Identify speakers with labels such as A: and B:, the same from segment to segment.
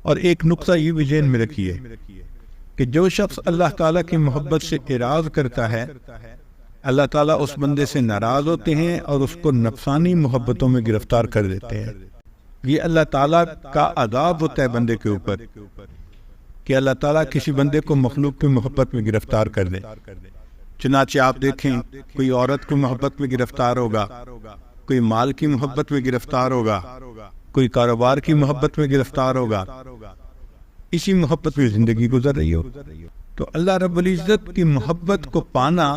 A: اور ایک نقطہ یہ بھی ذہن میں رکھیے کہ جو شخص اللہ تعالیٰ کی محبت سے اعراض کرتا ہے، اللہ تعالیٰ اس بندے سے ناراض ہوتے ہیں اور اس کو نفسانی محبتوں میں گرفتار کر دیتے ہیں۔ یہ اللہ تعالیٰ کا عذاب ہوتا ہے بندے کے اوپر کہ اللہ تعالیٰ کسی بندے کو مخلوق کی محبت میں گرفتار کر دے۔ چنانچہ آپ دیکھیں، کوئی عورت کی محبت میں گرفتار ہوگا، کوئی مال کی محبت میں گرفتار ہوگا، کوئی کاروبار کی محبت میں گرفتار ہوگا، اسی محبت میں زندگی گزر رہی ہو۔ تو اللہ رب العزت کی محبت کو پانا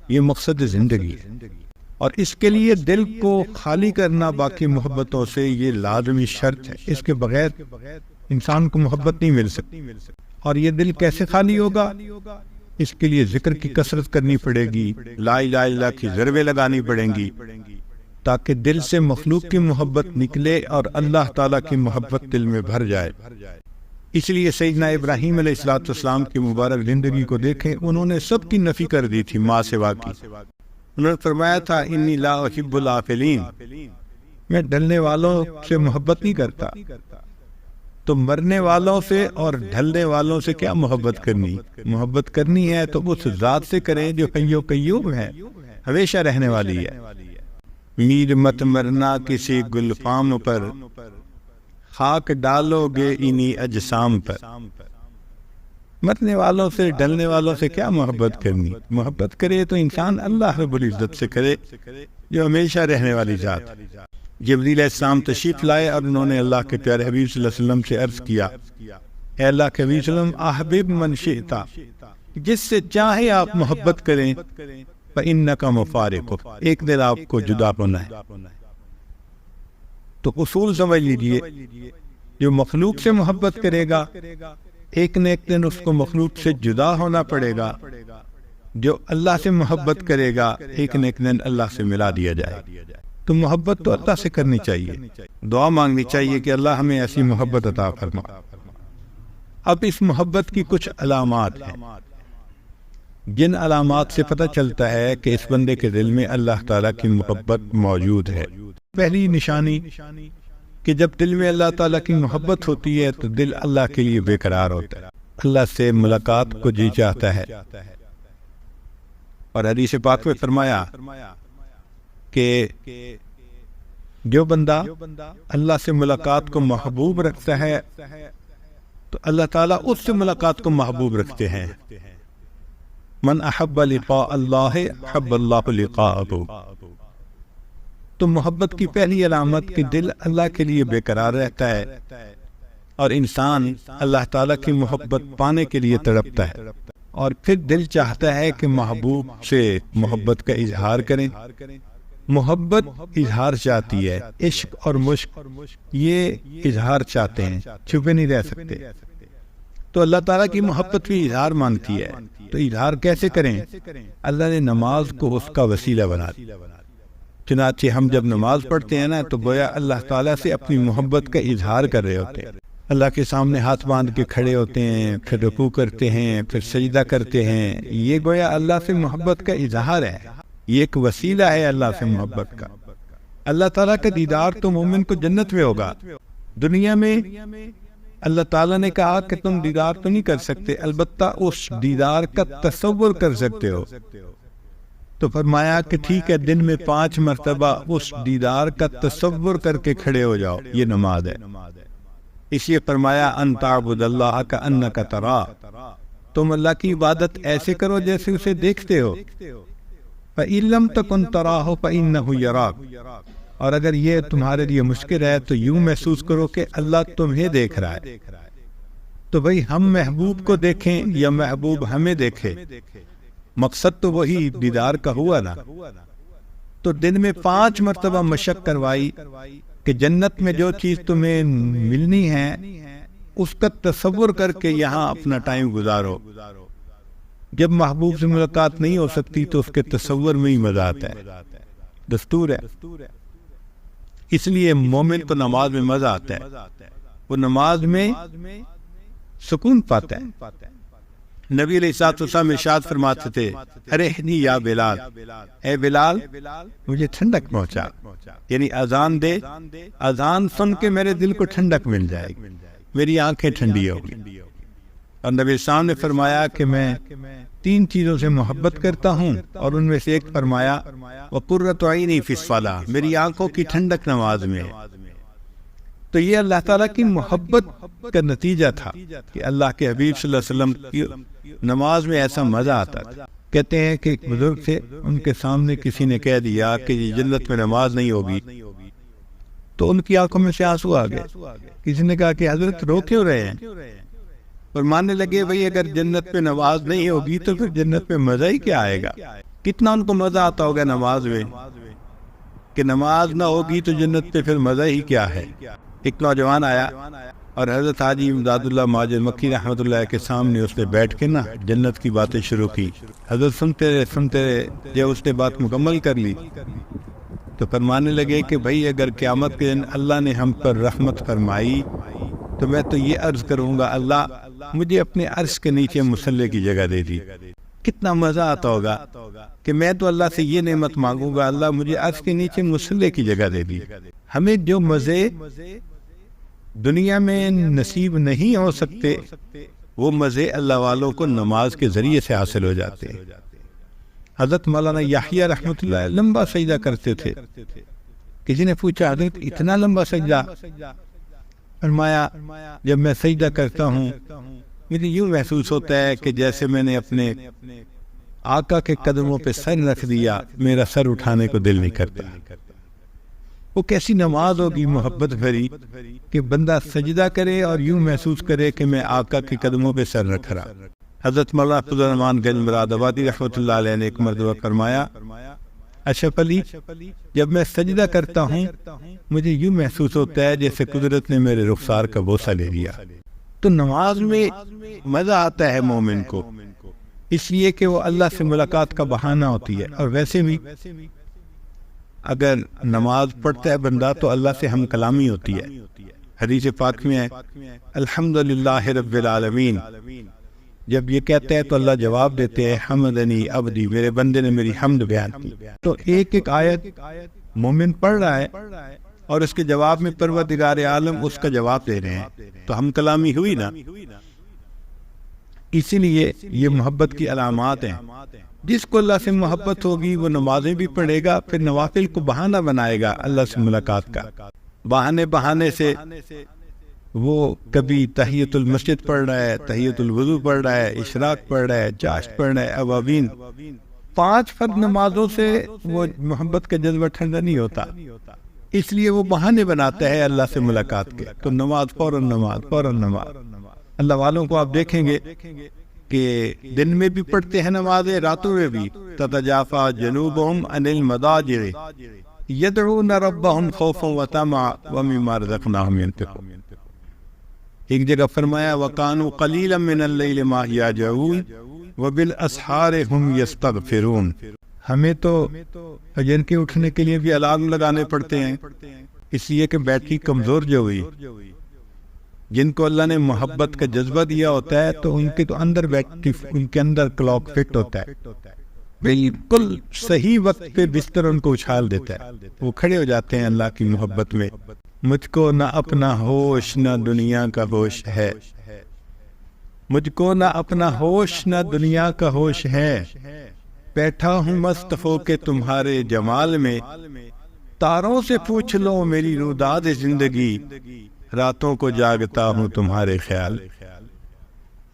A: یہ مقصد زندگی ہے، اور اس کے لیے دل کو خالی کرنا باقی محبتوں سے یہ لازمی شرط ہے۔ اس کے بغیر انسان کو محبت نہیں مل سکتی۔ اور یہ دل کیسے خالی ہوگا؟ اس کے لیے ذکر کی کثرت کرنی پڑے گی، لا الہ الا اللہ کی ضربیں لگانی پڑیں گی، تاکہ دل سے مخلوق کی محبت نکلے اور اللہ تعالیٰ کی محبت دل میں بھر جائے۔ اس لیے سیدنا ابراہیم علیہ السلام کی مبارک زندگی کو دیکھیں، انہوں نے سب کی نفی کر دی تھی ماں سوا کی۔ انہوں نے فرمایا تھا انی لا احب العافلین، میں ڈھلنے والوں سے محبت نہیں کرتا۔ تو مرنے والوں سے اور ڈھلنے والوں سے کیا محبت کرنی؟ محبت کرنی ہے تو اس ذات سے کریں جو حی و قیوم ہے، ہمیشہ رہنے والی ہے۔ میر مت مرنا کسی گلفام پر، خاک ڈالو گے انہی اجسام پر۔ مرنے والوں سے ڈلنے والوں سے کیا محبت کرنی؟ محبت کرے تو انسان اللہ رب العزت سے کرے جو ہمیشہ رہنے والی ذات۔ جبریل علیہ السلام تشریف لائے اور انہوں نے اللہ کے پیارے حبیب صلی اللہ علیہ وسلم سے عرض کیا، اے اللہ کے حبیب صلی اللہ علیہ وسلم، احبب من شئتا، جس سے چاہے آپ محبت کریں، فإنک مفارق، ایک دن آپ کو جدا ہونا ہے۔ تو اصول سمجھ لیجئے، جو مخلوق سے محبت کرے گا ایک نہ ایک دن اس کو مخلوق سے جدا ہونا پڑے گا، جو اللہ سے محبت کرے گا ایک نہ ایک دن اللہ سے ملا دیا جائے۔ تو محبت تو اللہ سے کرنی چاہیے، دعا مانگنی چاہیے کہ اللہ ہمیں ایسی محبت عطا فرما۔ اب اس محبت کی کچھ علامات ہیں جن علامات سے پتہ چلتا ہے کہ اس بندے کے دل میں اللہ تعالیٰ کی محبت موجود ہے۔ پہلی نشانی کہ جب دل میں اللہ تعالیٰ کی محبت ہوتی ہے تو دل اللہ کے لیے بے قرار ہوتا ہے، اللہ سے ملاقات کو جی چاہتا ہے۔ اور حدیث پاک میں فرمایا کہ جو بندہ اللہ سے ملاقات کو محبوب رکھتا ہے تو اللہ تعالیٰ اس سے ملاقات کو محبوب رکھتے ہیں۔ من احب لقاء اللہ حب اللہ لقاءہ۔ تو محبت کی پہلی علامت کہ دل اللہ کے لیے بے قرار رہتا ہے اور انسان اللہ تعالیٰ کی محبت پانے کے لیے تڑپتا ہے، اور پھر دل چاہتا ہے کہ محبوب سے محبت کا اظہار کریں۔ محبت اظہار چاہتی ہے، عشق اور مشق یہ اظہار چاہتے ہیں، چھپے نہیں رہ سکتے۔ تو اللہ تعالیٰ کی محبت بھی اظہار مانگتی ہے، تو اظہار کیسے کریں؟ اللہ نے نماز کو اس کا وسیلہ بنا دیا۔ چنانچہ ہم جب نماز پڑھتے ہیں نا تو گویا اللہ تعالیٰ سے اپنی محبت کا اظہار کر رہے ہوتے ہیں۔ اللہ کے سامنے ہاتھ باندھ کے کھڑے ہوتے ہیں، پھر رکوع کرتے ہیں، پھر سجدہ کرتے ہیں، یہ گویا اللہ سے محبت کا اظہار ہے، یہ ایک وسیلہ ہے اللہ سے محبت کا۔ اللہ تعالیٰ کا دیدار تو مومن کو جنت میں ہوگا۔ دنیا میں اللہ تعالیٰ نے کہا کہ تم دیدار تو نہیں کر سکتے، البتہ اس دیدار کا تصور کر سکتے ہو۔ تو فرمایا کہ ٹھیک ہے، دن میں 5 مرتبہ اس دیدار کا تصور کر کے کھڑے ہو جاؤ، یہ نماز ہے۔ اس لیے فرمایا ان تعبد اللہ کأنک تراہ، تم اللہ کی عبادت ایسے کرو جیسے اسے دیکھتے ہو۔ فإن لم تکن تراہ فإنہ یراک، اور اگر یہ تمہارے لیے مشکل ہے تو یوں محسوس کرو کہ اللہ تمہیں دیکھ رہا ہے۔ تو بھئی ہم محبوب کو دیکھیں یا محبوب ہمیں دیکھے، مقصد تو وہی دیدار کا ہوا نا۔ تو دن میں 5 مرتبہ مشق کروائی کہ جنت میں جو چیز تمہیں ملنی ہے اس کا تصور کر کے یہاں اپنا ٹائم گزارو۔ جب محبوب سے ملاقات نہیں ہو سکتی تو اس کے تصور میں ہی مزہ آتا ہے، دستور ہے۔ اس لیے مومن کو نماز میں مزہ آتا ہے، وہ نماز میں سکون پاتا ہے۔ نبی علیہ الصلوۃ والسلام ارشاد فرماتے تھے، ارحنی یا بلال، اے بلال مجھے ٹھنڈک پہنچا، یعنی اذان دے، اذان سن کے میرے دل کو ٹھنڈک مل جائے گی۔ میری آنکھیں ٹھنڈی ہوگی۔ اور نبی اسلام نے فرمایا کہ میں 3 چیزوں سے محبت کرتا ہوں، اور ان میں سے ایک فرمایا وَقُرَّةُ عَيْنِي فِي الصَّلَاةِ، میری آنکھوں کی ٹھنڈک نماز میں ہے۔ تو یہ اللہ تعالیٰ کی محبت کا نتیجہ تھا کہ اللہ کے حبیب صلی اللہ علیہ وسلم کی نماز میں ایسا مزہ آتا تھا۔ کہتے ہیں کہ ایک بزرگ تھے، ان کے سامنے کسی نے کہہ دیا کہ یہ جنت میں نماز نہیں ہوگی، تو ان کی آنکھوں میں سے آنسو آ گئے۔ کسی نے کہا کہ حضرت رو کیوں رہے ہیں؟ اور ماننے لگے بھئی اگر جنت میں نماز نہیں ہوگی تو پھر جنت میں مزہ ہی کیا آئے گا؟ کتنا ان کو مزہ آتا ہوگا نماز میں، کہ نماز نہ ہوگی تو جنت پہ پھر مزہ ہی کیا ہے۔ ایک نوجوان آیا اور حضرت حاجی امداد اللہ مہاجر مکی رحمۃ اللہ کے سامنے اس نے بیٹھ کے نا جنت کی باتیں شروع کی۔ حضرت سنتے رہے، جب اس نے بات مکمل کر لی تو فرمانے لگے کہ بھائی اگر قیامت کے دن اللہ نے ہم پر رحمت فرمائی تو میں تو یہ عرض کروں گا اللہ مجھے اپنے عرش کے نیچے مصلی کی جگہ دے دی۔ کتنا مزہ آتا ہوگا کہ میں تو اللہ سے یہ نعمت مانگوں گا اللہ مجھے عرش کے نیچے مصلی کی جگہ دے دی۔ ہمیں جو مزے دنیا میں نصیب نہیں ہو سکتے وہ مزے اللہ والوں کو نماز کے ذریعے سے حاصل ہو جاتے ہیں۔ حضرت مولانا یحییٰ رحمۃ اللہ لمبا سجدہ کرتے تھے۔ کسی نے پوچھا حضرت اتنا لمبا سجدہ؟ فرمایا جب میں سجدہ کرتا ہوں مجھے یوں محسوس ہوتا ہے کہ جیسے میں نے اپنے آقا کے قدموں پہ سر رکھ دیا، میرا سر اٹھانے کو دل نہیں کرتا۔ وہ کیسی نماز ہوگی محبت بھری کہ بندہ سجدہ کرے اور یوں محسوس کرے کہ میں آقا کے قدموں پہ سر رکھ رہا۔ حضرت مولانا فضل الرحمان گنج مراد آبادی رحمۃ اللہ علیہ نے ایک مرتبہ فرمایا اشرف علی جب میں سجدہ کرتا ہوں مجھے یوں محسوس ہوتا ہے جیسے قدرت نے میرے رخسار کا بوسہ لے لیا۔ تو نماز میں مزہ آتا ہے مومن کو، اس لیے کہ وہ اللہ سے ملاقات کا بہانہ ہوتی ہے۔ اور ویسے بھی اگر نماز پڑھتا ہے بندہ تو اللہ سے ہم کلامی ہوتی ہے۔ حدیث پاک میں ہے الحمدللہ رب العالمین، جب یہ کہتے ہیں تو اللہ جواب دیتے ہیں حمدنی عبدی، میرے بندے نے میری حمد بیان کی۔ تو ایک ایک آیت مومن پڑھ رہا ہے اور اس کے جواب میں پروردگار عالم اس کا جواب دے رہے ہیں، تو ہم کلامی ہوئی نا۔ اسی لیے یہ محبت کی علامات ہیں۔ جس کو اللہ سے محبت ہوگی وہ نمازیں بھی پڑھے گا، پھر نوافل کو بہانہ بنائے گا اللہ سے ملاقات کا۔ بہانے سے وہ کبھی تحیۃ المسجد پڑھ رہا ہے، تحیۃ الوضو پڑھ رہا ہے، اشراق پڑھ رہا ہے، چاشت پڑھ رہا ہے، اوابین۔ 5 فرض نمازوں سے وہ محبت کا جذبہ ٹھنڈا نہیں ہوتا، اس لیے وہ بہانے بناتا ہے اللہ سے ملاقات کے۔ تو نماز فوراً نماز۔ اللہ والوں کو آپ دیکھیں گے کہ دن میں بھی پڑھتے ہیں نمازیں، راتوں میں بھی۔ تتجافا جنوبہم عن المضاجع یدعون ربہم خوفا وطمعا ومما رزقناہم ینفقون۔ ایک جگہ فرمایا وَقَانُوا قَلِيلًا مِّنَ اللَّيْلِ مَا يَهْجَعُونَ وَبِالْأَسْحَارِ هُمْ يَسْتَغْفِرُونَ۔ ہمیں تو فجر کے اٹھنے کے لیے بھی الارم لگانے پڑتے ہیں، اس لیے کہ بیٹری کمزور جو ہوئی۔ جن کو اللہ نے محبت کا جذبہ دیا ہوتا ہے تو ان کے تو اندر بیٹری، ان کے اندر کلاک فٹ ہوتا ہے، بالکل صحیح وقت پہ بستر ان کو اچھال دیتا ہے، وہ کھڑے ہو جاتے ہیں اللہ کی محبت میں۔ مجھ کو نہ اپنا ہوش نہ دنیا کا ہوش ہے، مجھ کو نہ اپنا ہوش نہ دنیا کا ہوش ہے، بیٹھا ہوں مست ہو کے تمہارے جمال میں، تاروں سے پوچھ لو میری روداد زندگی، راتوں کو جاگتا ہوں تمہارے خیال۔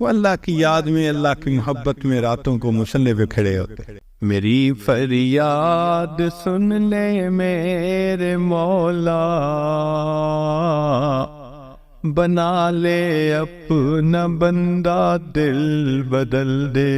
A: وہ اللہ کی یاد میں، اللہ کی محبت میں راتوں کو مصلی پہ کھڑے ہوتے۔ میری فریاد سن لے میرے مولا، بنا لے اپنا بندہ دل بدل دے۔